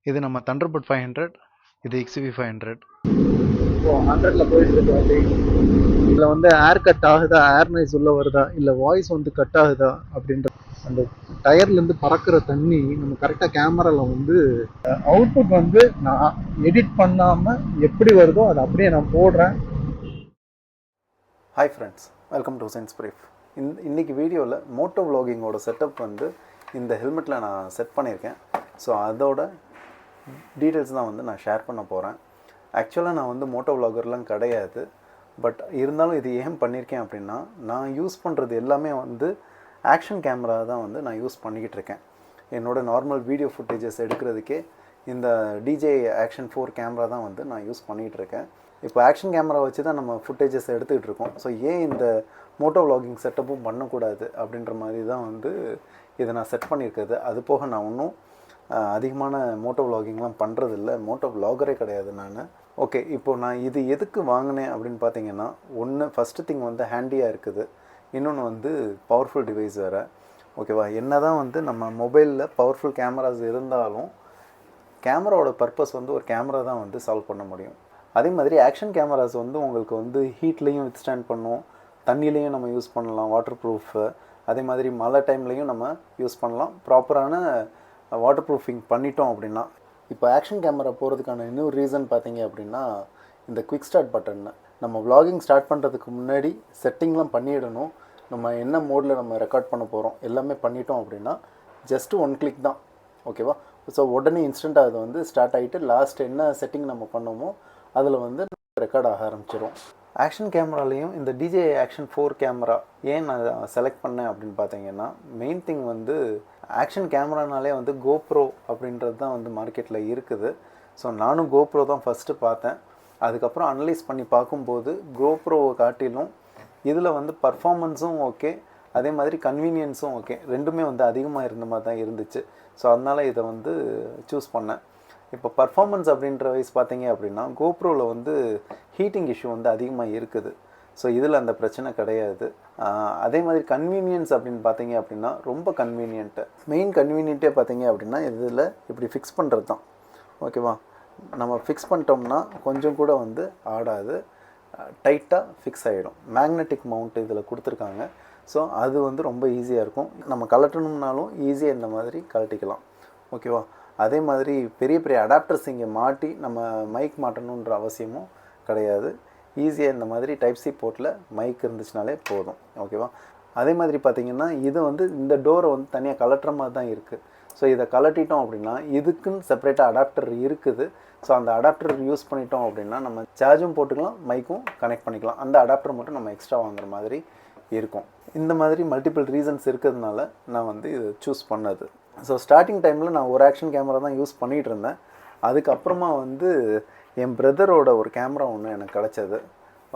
இது நம்ம Thunderbird 500, இது XUV 500. இப்போ 100ல போயிட்டு இருக்கு வண்டி. இதில் வந்து ஏர் கட் ஆகுதா, ஏர் நாய்ஸ் உள்ள வருதா, இல்லை வாய்ஸ் வந்து கட் ஆகுதா அப்படின்ற அந்த டயர்லேருந்து பறக்கிற தண்ணி நம்ம கரெக்டாக கேமராவில் வந்து அவுட்புட் வந்து நான் எடிட் பண்ணாமல் எப்படி வருதோ அதை அப்படியே நான் போடுறேன். Hi friends, welcome to science brief. இன்றைக்கி வீடியோவில் மோட்டோ விலாகிங்கோட செட்டப் வந்து இந்த ஹெல்மெட்டில் நான் செட் பண்ணியிருக்கேன். ஸோ அதோட டீட்டெயில்ஸ் தான் வந்து நான் ஷேர் பண்ண போகிறேன். ஆக்சுவலாக நான் வந்து மோட்டோ விலாகர்லாம் கிடையாது. பட் இருந்தாலும் இது ஏன் பண்ணியிருக்கேன் அப்படின்னா, நான் யூஸ் பண்ணுறது எல்லாமே வந்து ஆக்ஷன் கேமரா தான் வந்து நான் யூஸ் பண்ணிக்கிட்டு இருக்கேன். என்னோடய நார்மல் வீடியோ ஃபுட்டேஜஸ் எடுக்கிறதுக்கே இந்த DJI ஆக்ஷன் 4 கேமரா தான் வந்து நான் யூஸ் பண்ணிகிட்டு இருக்கேன். இப்போ ஆக்ஷன் கேமரா வச்சு தான் நம்ம ஃபுட்டேஜஸ் எடுத்துக்கிட்டு இருக்கோம். ஸோ ஏன் இந்த மோட்டோ விலாகிங் செட்டப்பும் பண்ணக்கூடாது அப்படின்ற மாதிரி தான் வந்து இதை நான் செட் பண்ணியிருக்கிறது. அது போக நான் இன்னும் அதிகமான மோட்டோ விலாகிங்லாம் பண்ணுறதில்ல, மோட்டோ விலாகரே கிடையாது நான். ஓகே, இப்போது நான் இது எதுக்கு வாங்கினேன் அப்படின்னு பார்த்தீங்கன்னா, ஃபஸ்ட்டு திங் வந்து ஹேண்டியாக இருக்குது, இன்னொன்று வந்து பவர்ஃபுல் டிவைஸ் வேறு. ஓகேவா, என்ன தான் வந்து நம்ம மொபைலில் பவர்ஃபுல் கேமராஸ் இருந்தாலும் கேமராவோட பர்பஸ் வந்து ஒரு கேமரா தான் வந்து சால்வ் பண்ண முடியும். அதே மாதிரி ஆக்ஷன் கேமராஸ் வந்து உங்களுக்கு வந்து ஹீட்லேயும் வித்ஸ்டாண்ட் பண்ணும், தண்ணிலையும் நம்ம யூஸ் பண்ணலாம், வாட்டர் ப்ரூஃபு. அதே மாதிரி மழை டைம்லையும் நம்ம யூஸ் பண்ணலாம். ப்ராப்பரான வாட்டர் ப்ரூஃபிங் பண்ணிட்டோம் அப்படின்னா. இப்போ ஆக்ஷன் கேமரா போகிறதுக்கான இன்னொரு ரீசன் பார்த்தீங்க அப்படின்னா, இந்த குவிக் ஸ்டார்ட் பட்டன். நம்ம விலாகிங் ஸ்டார்ட் பண்ணுறதுக்கு முன்னாடி செட்டிங்லாம் பண்ணிடணும். நம்ம என்ன மோடில் நம்ம ரெக்கார்ட் பண்ண போகிறோம் எல்லாமே பண்ணிட்டோம் அப்படின்னா ஜஸ்ட்டு 1 கிளிக் தான். ஓகேவா, ஸோ உடனே இன்ஸ்டண்ட்டாக அது வந்து ஸ்டார்ட் ஆகிட்டு லாஸ்ட் என்ன செட்டிங் நம்ம பண்ணோமோ அதில் வந்து ரெக்கார்ட் ஆக ஆரம்பிச்சிடும். ஆக்ஷன் கேமராலேயும் இந்த DJI ஆக்ஷன் 4 கேமரா ஏன் நான் செலக்ட் பண்ணேன் அப்படின்னு பார்த்தீங்கன்னா, மெயின் திங் வந்து ஆக்ஷன் கேமரானாலே வந்து கோப்ரோ அப்படின்றது தான் வந்து மார்க்கெட்டில் இருக்குது. ஸோ நானும் கோப்ரோ தான் ஃபஸ்ட்டு பார்த்தேன். அதுக்கப்புறம் அனலைஸ் பண்ணி பார்க்கும்போது கோப்ரோவை காட்டிலும் இதில் வந்து பர்ஃபார்மன்ஸும் ஓகே, அதே மாதிரி கன்வீனியன்ஸும் ஓகே, ரெண்டுமே வந்து அதிகமாக இருந்த மாதிரி தான் இருந்துச்சு. ஸோ அதனால் இதை வந்து சூஸ் பண்ணேன். இப்போ பர்ஃபார்மன்ஸ் அப்படின்ற வைஸ் பார்த்தீங்க அப்படின்னா, கோப்ரோவில் வந்து ஹீட்டிங் இஷ்யூ வந்து அதிகமாக இருக்குது. ஸோ இதில் அந்த பிரச்சனை கிடையாது. அதே மாதிரி கன்வீனியன்ஸ் அப்படின்னு பார்த்தீங்க அப்படின்னா ரொம்ப கன்வீனியன்ட்டு. மெயின் கன்வீனியன்ட்டே பார்த்தீங்க அப்படின்னா இதில் இப்படி ஃபிக்ஸ் பண்ணுறது தான். ஓகேவா, நம்ம ஃபிக்ஸ் பண்ணிட்டோம்னா கொஞ்சம் கூட வந்து ஆடாது, டைட்டாக ஃபிக்ஸ் ஆகிடும். மேக்னெட்டிக் மவுண்ட் இதில் கொடுத்துருக்காங்க. ஸோ அது வந்து ரொம்ப ஈஸியாக இருக்கும். நம்ம கழட்டணும்னாலும் ஈஸியாக இந்த மாதிரி கழட்டிக்கலாம். ஓகேவா, அதே மாதிரி பெரிய பெரிய அடாப்டர்ஸ் இங்கே மாட்டி நம்ம மைக் மாட்டணுன்ற அவசியமும் கிடையாது. ஈஸியாக இந்த மாதிரி டைப்-C போர்ட்டில் மைக் இருந்துச்சுனாலே போதும். ஓகேவா, அதே மாதிரி பார்த்திங்கன்னா இது வந்து இந்த டோரை வந்து தனியாக கலட்டுற மாதிரி தான் இருக்குது. ஸோ இதை கலட்டிட்டோம் அப்படின்னா இதுக்குன்னு செப்பரேட்டாக அடாப்டர் இருக்குது. ஸோ அந்த அடாப்டர் யூஸ் பண்ணிட்டோம் அப்படின்னா நம்ம சார்ஜும் போட்டுக்கலாம், மைக்கும் கனெக்ட் பண்ணிக்கலாம். அந்த அடாப்டர் மட்டும் நம்ம எக்ஸ்ட்ரா வாங்குற மாதிரி இருக்கும். இந்த மாதிரி மல்டிபிள் ரீசன்ஸ் இருக்கிறதுனால நான் வந்து இது சூஸ் பண்ணது. ஸோ ஸ்டார்டிங் டைமில் நான் ஒரு ஆக்ஷன் கேமரா தான் யூஸ் பண்ணிகிட்டு இருந்தேன். அதுக்கப்புறமா வந்து என் பிரதரோட ஒரு கேமரா ஒன்று எனக்கு கிடச்சது.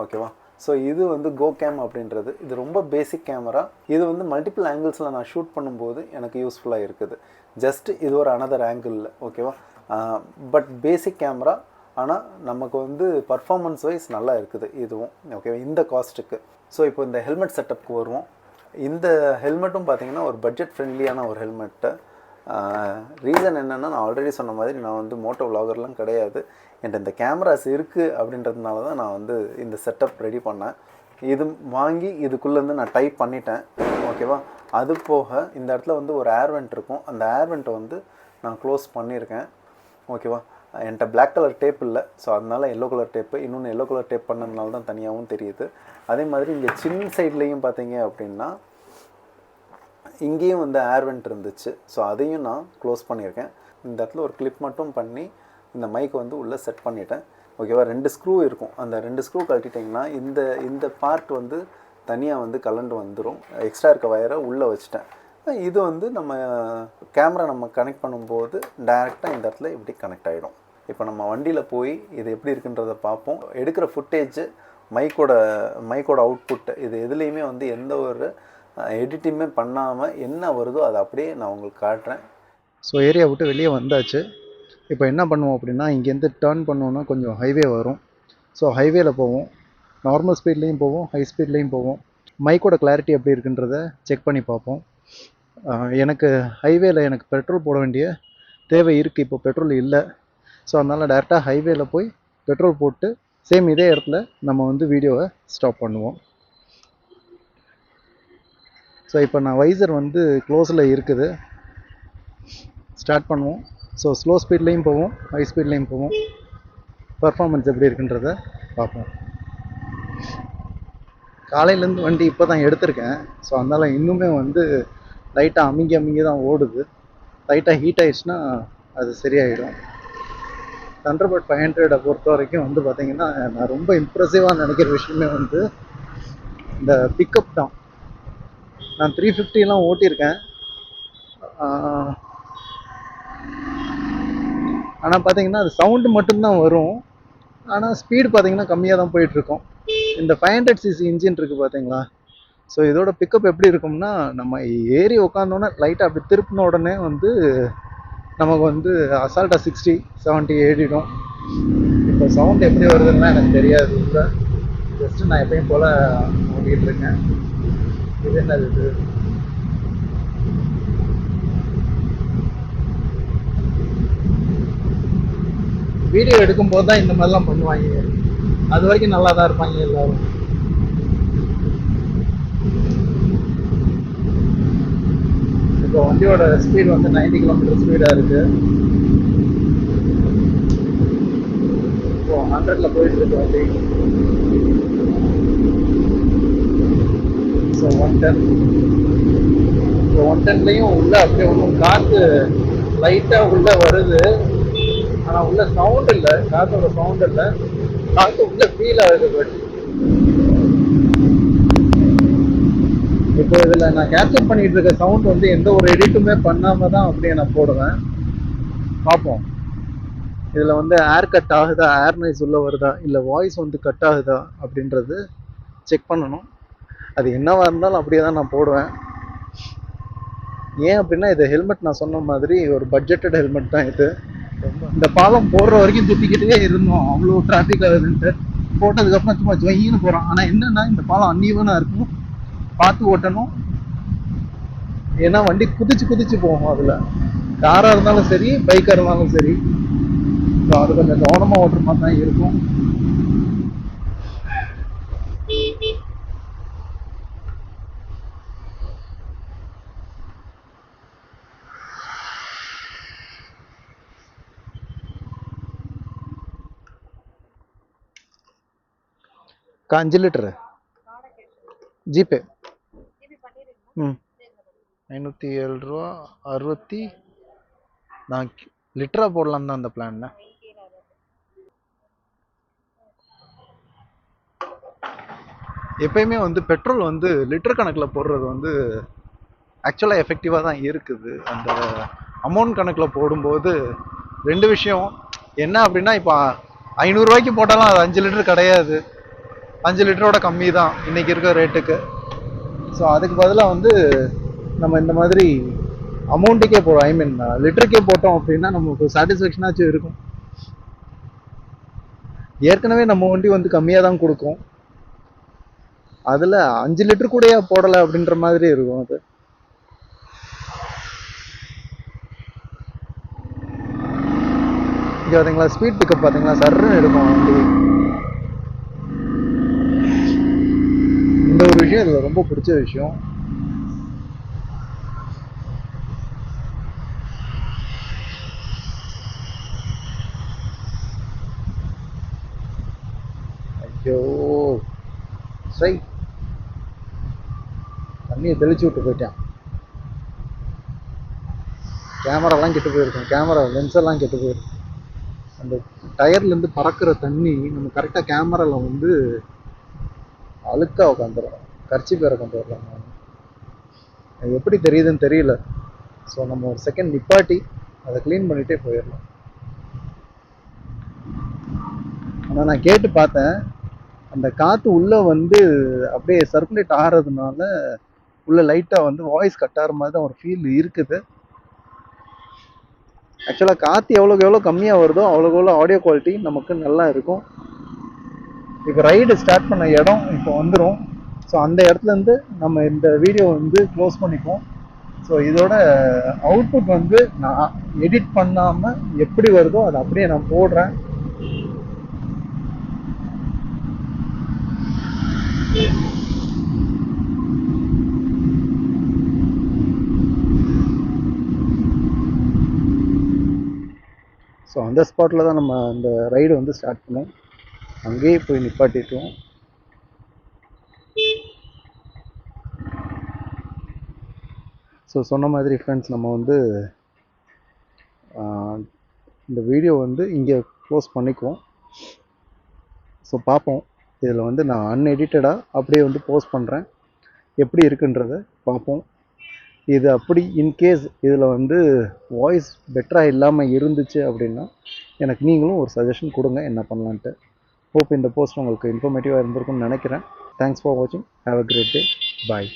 ஓகேவா, ஸோ இது வந்து கோகேம் அப்படின்றது. இது ரொம்ப பேசிக் கேமரா. இது வந்து மல்டிபிள் ஆங்கிள்ஸில் நான் ஷூட் பண்ணும்போது எனக்கு யூஸ்ஃபுல்லாக இருக்குது. ஜஸ்ட் இது ஒரு அனதர் ஆங்கிளில். ஓகேவா, பட் பேசிக் கேமரா, ஆனால் நமக்கு வந்து பர்ஃபார்மன்ஸ் வைஸ் நல்லா இருக்குது இதுவும். ஓகேவா, இந்த காஸ்ட்டுக்கு. ஸோ இப்போ இந்த ஹெல்மெட் செட்டப்புக்கு வருவோம். இந்த ஹெல்மெட்டும் பார்த்திங்கன்னா ஒரு பட்ஜெட் ஃப்ரெண்ட்லியான ஒரு ஹெல்மெட்டு. ரீசன் என்னென்னா, நான் ஆல்ரெடி சொன்ன மாதிரி நான் வந்து மோட்டோ விலாகர்லாம் கிடையாது. என்கிட்ட இந்த கேமராஸ் இருக்குது அப்படின்றதுனால தான் நான் வந்து இந்த செட்டப் ரெடி பண்ணேன். இது வாங்கி இதுக்குள்ளேருந்து நான் டைப் பண்ணிட்டேன். ஓகேவா, அது போக இந்த இடத்துல வந்து ஒரு ஏர்வெண்ட் இருக்கும். அந்த ஏர்வெண்ட்டை வந்து நான் க்ளோஸ் பண்ணியிருக்கேன். ஓகேவா, என்கிட்ட பிளாக் கலர் டேப் இல்லை. ஸோ அதனால் எல்லோ கலர் டேப்பு, இன்னொன்று எல்லோ கலர் டேப் பண்ணதுனால தான் தனியாகவும் தெரியுது. அதே மாதிரி இங்கே சின்ன சைட்லேயும் பார்த்தீங்க அப்படின்னா இங்கேயும் வந்து ஏர்வெண்ட் இருந்துச்சு. ஸோ அதையும் நான் க்ளோஸ் பண்ணியிருக்கேன். இந்த இடத்துல ஒரு கிளிப் மட்டும் பண்ணி இந்த மைக் வந்து உள்ளே செட் பண்ணிட்டேன். ஓகேவா, 2 ஸ்க்ரூ இருக்கும். அந்த 2 ஸ்க்ரூ கழட்டிட்டிங்கன்னா இந்த பார்ட் வந்து தனியாக வந்து கலண்டு வந்துடும். எக்ஸ்ட்ரா இருக்க வயரை உள்ளே வச்சுட்டேன். இது வந்து நம்ம கேமரா நம்ம கனெக்ட் பண்ணும்போது டைரெக்டாக இந்த இடத்துல இப்படி கனெக்ட் ஆகிடும். இப்போ நம்ம வண்டியில் போய் இது எப்படி இருக்குன்றதை பார்ப்போம். எடுக்கிற ஃபுட்டேஜ், மைக்கோட அவுட்புட், இது எதுலேயுமே வந்து எந்த ஒரு எடிட்டிங்குமே பண்ணாமல் என்ன வருதோ அதை அப்படியே நான் உங்களுக்கு காட்டுறேன். ஸோ ஏரியா விட்டு வெளியே வந்தாச்சு. இப்போ என்ன பண்ணுவோம் அப்படின்னா, இங்கேருந்து டேர்ன் பண்ணோன்னா கொஞ்சம் ஹைவே வரும். ஸோ ஹைவேல போவோம். நார்மல் ஸ்பீட்லேயும் போவோம், ஹை ஸ்பீட்லேயும் போவோம். மைக்கோட கிளாரிட்டி எப்படி இருக்குன்றத செக் பண்ணி பார்ப்போம். எனக்கு ஹைவேல எனக்கு பெட்ரோல் போட வேண்டிய தேவை இருக்குது, இப்போ பெட்ரோல் இல்லை. ஸோ அதனால் டேரெக்டாக ஹைவேல போய் பெட்ரோல் போட்டு சேம் இதே இடத்துல நம்ம வந்து வீடியோவை ஸ்டாப் பண்ணுவோம். ஸோ இப்போ நான் வைசர் வந்து க்ளோஸில் இருக்குது, ஸ்டார்ட் பண்ணுவோம். ஸோ ஸ்லோ ஸ்பீட்லேயும் போவோம், ஹை ஸ்பீட்லேயும் போவோம். பர்ஃபார்மன்ஸ் எப்படி இருக்குன்றத பார்ப்போம். காலையிலேருந்து வண்டி இப்போ தான் எடுத்திருக்கேன். ஸோ அதனால் இன்னுமே வந்து லைட்டாக அமுங்கி தான் ஓடுது. லைட்டாக ஹீட் ஆயிடுச்சுன்னா அது சரியாயிடும். தண்டர்பர்ட் 500 பொறுத்த வரைக்கும் வந்து பார்த்திங்கன்னா நான் ரொம்ப இம்ப்ரெசிவாக நினைக்கிற விஷயமே வந்து இந்த பிக்கப் தான். நான் 350 ஓட்டியிருக்கேன். ஆனால் பார்த்தீங்கன்னா அது சவுண்டு மட்டும்தான் வரும். ஆனால் ஸ்பீடு பார்த்தீங்கன்னா கம்மியாக தான் போயிட்டுருக்கோம். இந்த 500cc இன்ஜின் இருக்குது பார்த்தீங்களா? ஸோ இதோட பிக்கப் எப்படி இருக்கும்னா, நம்ம ஏறி உட்காந்தோன்னே லைட்டாக அப்படி திருப்பின உடனே வந்து நமக்கு வந்து அசால்ட்டாக 60, 70 ஏறிடும். இப்போ சவுண்ட் எப்படி வருதுன்னா எனக்கு தெரியாது. இல்லை, ஜஸ்ட்டு நான் எப்பயும் போல் ஓட்டிகிட்டு இருக்கேன். இது என்னது இது? வீடியோ எடுக்கும்போது தான் இந்த மாதிரிலாம் பண்ணுவாங்க. அது வரைக்கும் நல்லா தான் இருப்பாங்க எல்லாரும். இப்போ வண்டியோட ஸ்பீட் வந்து 90 km ஸ்பீடாக இருக்கு. இப்போ 100ல போயிட்டு இருக்கு வண்டி. ஸோ 110. இப்போ 110லையும் உள்ள அப்படியே ஒன்றும் காற்று லைட்டாக உள்ள வருது. ஆனால் உள்ள சவுண்ட் இல்லை, காற்றோட சவுண்ட் இல்லை, காற்று உள்ள ஃபீல் ஆகுது. பட் இப்போ இதில் நான் கேப்சர் பண்ணிட்டு இருக்க சவுண்ட் வந்து எந்த ஒரு எடிட்டுமே பண்ணாம தான் அப்படியே நான் போடுவேன். பார்ப்போம் இதில் வந்து ஏர் கட் ஆகுதா, ஏர் நாய்ஸ் உள்ள வருதா, இல்லை வாய்ஸ் வந்து கட் ஆகுதா அப்படின்றது செக் பண்ணணும். அது என்னவா இருந்தாலும் அப்படியே தான் நான் போடுவேன். ஏன் அப்படின்னா இது ஹெல்மெட் நான் சொன்ன மாதிரி ஒரு பட்ஜெட்டட் ஹெல்மெட் தான் இது. இந்த பாலம் போடுற வரைக்கும் துப்பிக்கிட்டே இருந்தோம், அவ்வளோ டிராஃபிக் ஆகுதுன்ட்டு. போட்டதுக்கப்புறம் சும்மா ஜொயின்னு போகிறோம். ஆனால் என்னென்னா இந்த பாலம் அன்ஈவனாக இருக்கும், பார்த்து ஓட்டணும். ஏன்னா வண்டி குதிச்சு போகும். அதில் காராக இருந்தாலும் சரி, பைக்காக இருந்தாலும் சரி. ஸோ அது கொஞ்சம் கவனமாக ஓட்டுற மாதிரி தான் இருக்கும். का 5 லிட்டரு ஜிபே. 507 ரூபா 64 லிட்டரா போடலாம் தான் அந்த பிளான். எப்பயுமே வந்து பெட்ரோல் வந்து லிட்டர் கணக்கில் போடுறது வந்து ஆக்சுவலாக எஃபெக்டிவாக தான் இருக்குது. அந்த அமௌண்ட் கணக்கில் போடும்போது ரெண்டு விஷயம் என்ன அப்படின்னா, இப்போ 500 ரூபாய்க்கு போட்டாலும் அது 5 லிட்டர் கிடையாது, 5 லிட்டரோட கம்மி தான் இன்றைக்கி இருக்கிற ரேட்டுக்கு. ஸோ அதுக்கு பதிலாக வந்து நம்ம இந்த மாதிரி அமௌண்ட்டுக்கே போடுறோம், ஐ மீன் லிட்டருக்கே போட்டோம் அப்படின்னா நமக்கு சாட்டிஸ்ஃபேக்ஷனாச்சும் இருக்கும். ஏற்கனவே நம்ம வண்டி வந்து கம்மியாக தான் கொடுக்கும், அதில் 5 லிட்டர் கூடயா போடலை அப்படின்ற மாதிரி இருக்கும். அது இங்கே பார்த்தீங்களா, ஸ்பீட் பிக்கப் பார்த்தீங்களா, சர்ன்னு எடுக்கும் வண்டி. இந்த ஒரு விஷயம் இதில் ரொம்ப பிடிச்ச விஷயம். ஐயோ சை, தண்ணியை தெளிச்சு விட்டு போயிட்டேன். கேமராலாம் கெட்டு போயிருக்கும், கேமரா லென்ஸ் எல்லாம் கெட்டு போயிருக்கும். அந்த டயர்லேருந்து பறக்கிற தண்ணி நம்ம கரெக்டாக கேமராவில் வந்து அழுக்காக உட்காந்துடும், கர்ச்சி பேரை கொண்டு வரலாம். அது எப்படி தெரியுதுன்னு தெரியல. ஸோ நம்ம ஒரு செகண்ட் நிப்பாட்டி அதை க்ளீன் பண்ணிகிட்டே போயிடலாம். ஆனால் நான் கேட்டு பார்த்தேன், அந்த காற்று உள்ளே வந்து அப்படியே சர்க்குலேட் ஆகிறதுனால உள்ள லைட்டாக வந்து வாய்ஸ் கட் ஆகிற மாதிரி தான் ஒரு ஃபீல் இருக்குது. ஆக்சுவலாக காற்று எவ்வளோக்கு எவ்வளோ கம்மியாக வருதோ அவ்வளோக்கு எவ்வளோ ஆடியோ குவாலிட்டி நமக்கு நல்லா இருக்கும். இப்போ ரைடு ஸ்டார்ட் பண்ண இடம் இப்போ வந்துடும். ஸோ அந்த இடத்துலேருந்து நம்ம இந்த வீடியோ வந்து க்ளோஸ் பண்ணிப்போம். ஸோ இதோட அவுட்புட் வந்து நான் எடிட் பண்ணாமல் எப்படி வருதோ அதை அப்படியே நான் போடுறேன். ஸோ அந்த ஸ்பாட்டில் தான் நம்ம அந்த ரைடு வந்து ஸ்டார்ட் பண்ணோம். அங்கேயே போய் நிப்பாட்டிட்டோம். ஸோ சொன்ன மாதிரி ஃப்ரெண்ட்ஸ், நம்ம வந்து இந்த வீடியோ வந்து இங்கே க்ளோஸ் பண்ணிக்குவோம். ஸோ பார்ப்போம். இதில் வந்து நான் அன்எடிட்டடாக அப்படியே வந்து போஸ்ட் பண்ணுறேன். எப்படி இருக்குன்றதை பார்ப்போம். இது அப்படி இன்கேஸ் இதில் வந்து வாய்ஸ் பெட்டராக இல்லாமல் இருந்துச்சு அப்படின்னா எனக்கு நீங்களும் ஒரு சஜஷன் கொடுங்க என்ன பண்ணலான்ட்டு. ஹோப் இந்த போஸ்ட் உங்களுக்கு இன்ஃபர்மேட்டிவாக இருந்திருக்கும்னு நினைக்கிறேன். தேங்க்ஸ் ஃபார் வாட்சிங். Have a great day. Bye.